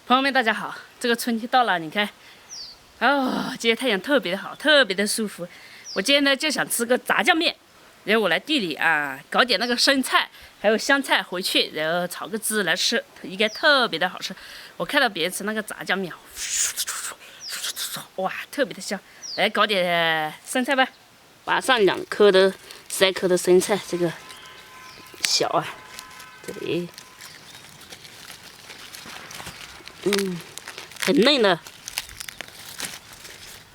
朋友们，大家好！这个春天到了，你看，哦，今天太阳特别的好，特别的舒服。我今天呢就想吃个炸酱面，然后我来地里啊搞点那个生菜还有香菜回去，然后炒个汁来吃，应该特别的好吃。我看到别人吃那个炸酱面，哇，特别的香。来搞点生菜吧，把上3颗的生菜，这个小啊，这里。 很嫩的，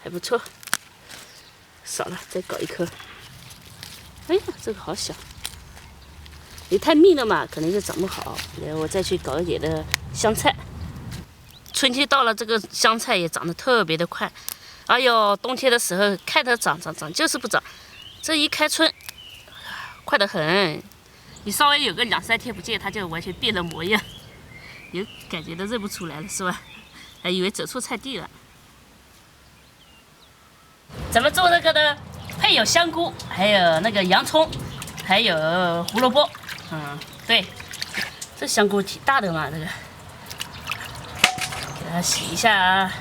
还不错。少了，再搞1颗。哎呀，这个好小，你太密了嘛，可能就长不好。然后我再去搞一点的香菜。春天到了，这个香菜也长得特别的快。哎呦，冬天的时候开头长，就是不长。这一开春，快得很。你稍微有个2、3天不见，它就完全变了模样。 有感觉都认不出来了，是吧？还以为走错菜地了。怎么做这个呢？配有香菇，还有那个洋葱，还有胡萝卜。对，这香菇挺大的嘛，这个。给它洗一下啊。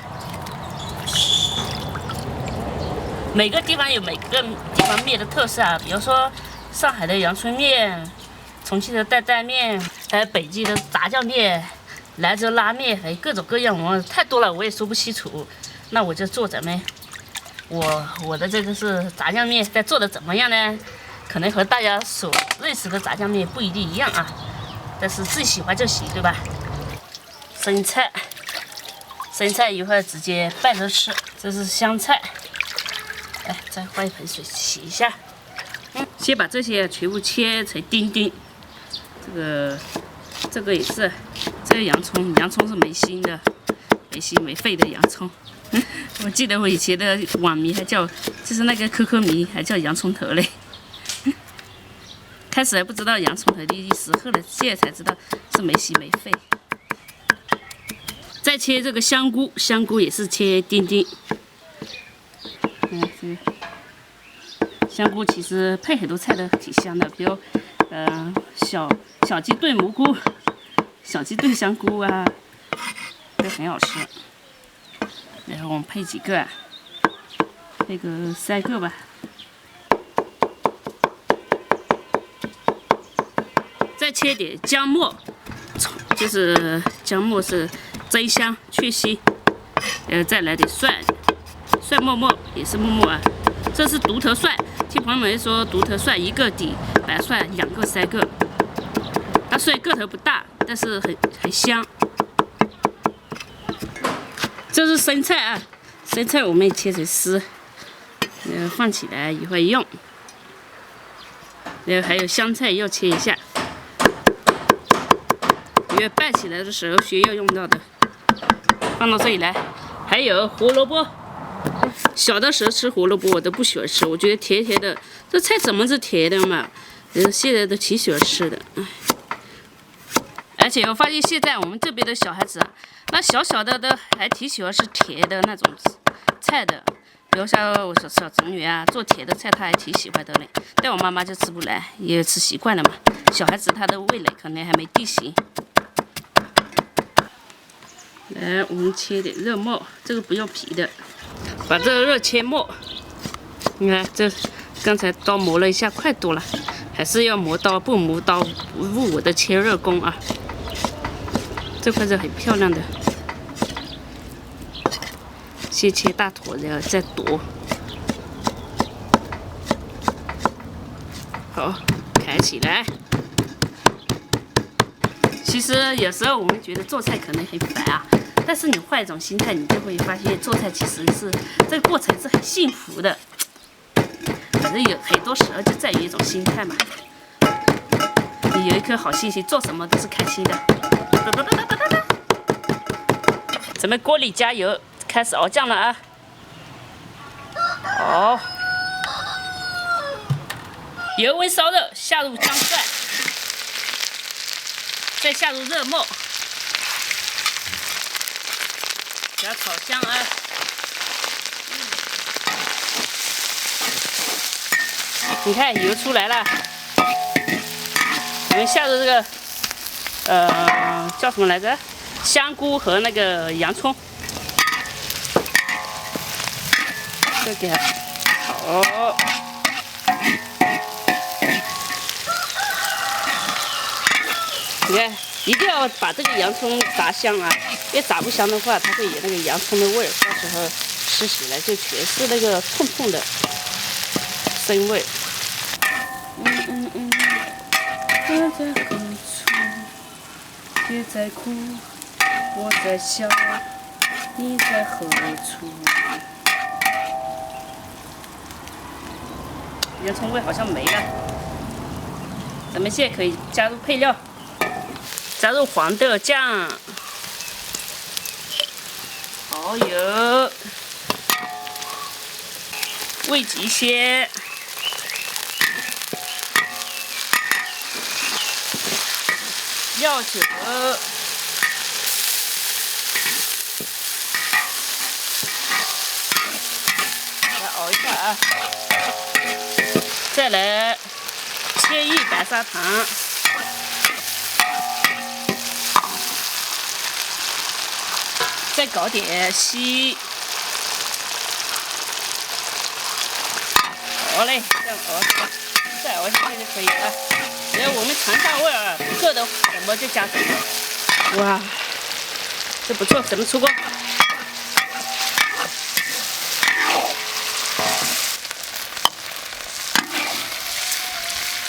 每个地方有每个地方面的特色啊，比如说上海的阳春面，重庆的担担面，还有北京的炸酱面。 兰州拉面，还有各种各样，太多了，我也说不清楚。那我就做咱们，我的这个是炸酱面，但做的怎么样呢？可能和大家所认识的炸酱面不一定一样啊，但是自己喜欢就行，对吧？生菜一会儿直接拌着吃。这是香菜，来再换一盆水洗一下。先把这些全部切成丁丁，这个也是。 这个洋葱是没心的，没心没肺的洋葱。我记得我以前的网名还叫，就是那个 QQ 名还叫洋葱头嘞。开始还不知道洋葱头的意思，后来现在才知道是没心没肺。再切这个香菇，香菇也是切丁丁。香菇其实配很多菜都挺香的，比如小鸡炖蘑菇。 小鸡炖香菇啊，都很好吃。然后我们配几个啊？配个3个吧。再切点姜末，就是姜末是增香去腥。再来点蒜末末也是末末啊。这是独头蒜，听朋友们说独头蒜1个抵白蒜2个3个。它虽然个头不大。 但是很香。这是生菜啊，生菜我们也切成丝，放起来一会儿用。然后还有香菜要切一下，因为拌起来的时候需要用到的。放到这里来，还有胡萝卜。小的时候吃胡萝卜我都不喜欢吃，我觉得甜甜的，这菜怎么是甜的嘛？现在都挺喜欢吃的。 而且我发现现在我们这边的小孩子啊，那小的都还挺喜欢吃甜的那种菜的，比如像我小侄女啊，做甜的菜她还挺喜欢的嘞。但我妈妈就吃不来，也吃习惯了嘛。小孩子他的味蕾可能还没定型。来，我们切点肉末，这个不用皮的，把这个肉切末。你看这刚才刀磨了一下，快多了，还是要磨刀，不磨刀不误我的切肉功啊。 这块是很漂亮的，先切大坨，然后再剁。好，开起来。其实有时候我们觉得做菜可能很烦啊，但是你换一种心态，你就会发现做菜其实是这个过程是很幸福的。反正有很多时候就在于一种心态嘛。你有一颗好心情，做什么都是开心的。 咱们锅里加油，开始熬酱了啊！好，油温烧热，下入姜蒜，再下入肉末，给它炒香啊！你看油出来了，我们下入这个叫什么来着？香菇和那个洋葱，再给它炒。你看，一定要把这个洋葱炸香啊！因为炸不香的话，它会有那个洋葱的味儿，到时候吃起来就全是那个冲冲的生味。我在何处？别再哭，我在笑，你在何处？洋葱味好像没了，咱们现在可以加入配料。加入黄豆酱、蚝油、味极鲜、料酒，来熬一下啊！再来千亿白砂糖。再搞点稀，好嘞，这样熬，再熬下去就可以了。只要我们尝下味儿不够的什么就加什么。哇，这不错，咱们出锅。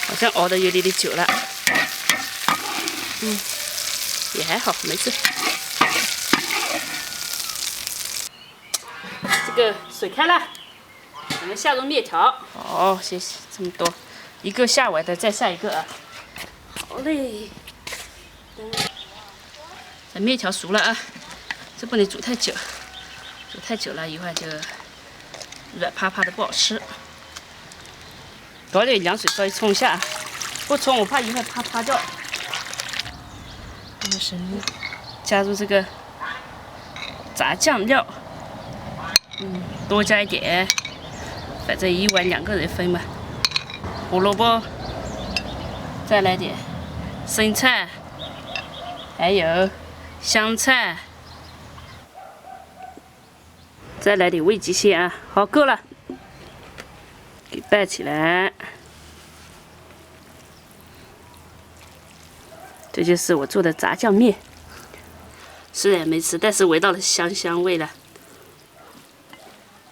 好像熬的有点久了，也还好，没事。这个水开了，我们下入面条。好，谢谢，这么多，一个下完的再下一个啊。好嘞，这面条熟了啊，这不能煮太久，煮太久了一会儿就软趴趴的不好吃。搞点凉水稍微冲一下，不冲我怕一会儿趴掉。加入这个炸酱料。多加一点，反正一碗2个人分嘛。胡萝卜，再来点生菜，还有香菜，再来点味极鲜啊！好，够了，给拌起来。这就是我做的炸酱面，虽然没吃，但是闻到了香味了。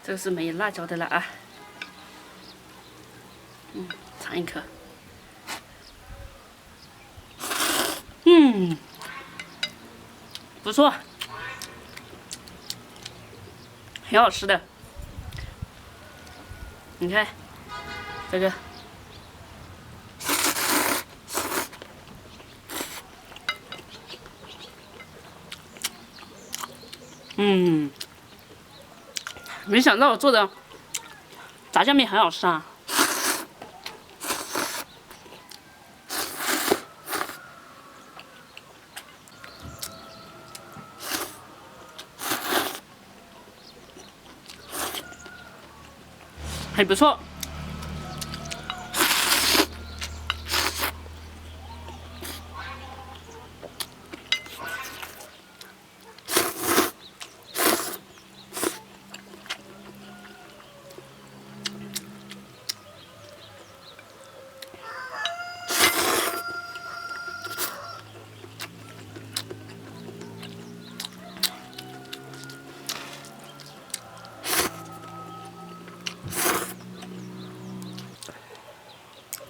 这个是没有辣椒的了啊，尝一口，不错，挺好吃的。你看，这个，没想到我做的炸酱面很好吃啊！还不错。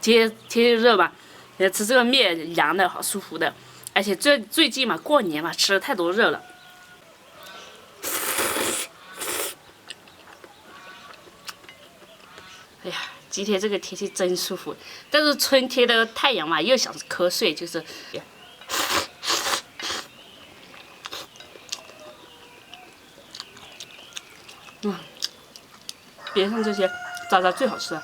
天气热吧，吃这个面凉的好舒服的，而且最近嘛过年嘛吃了太多热了。哎呀，今天这个天气真舒服，但是春天的太阳嘛又想瞌睡，就是。边上这些渣最好吃了。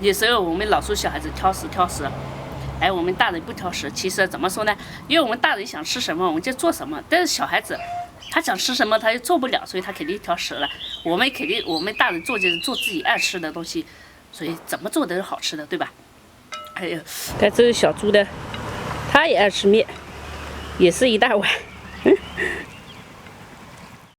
有时候我们老说小孩子挑食，哎，我们大人不挑食。其实怎么说呢？因为我们大人想吃什么，我们就做什么。但是小孩子，他想吃什么，他又做不了，所以他肯定挑食了。我们大人做就是做自己爱吃的东西，所以怎么做都是好吃的，对吧？还有，看这是小猪的，它也爱吃面，也是一大碗。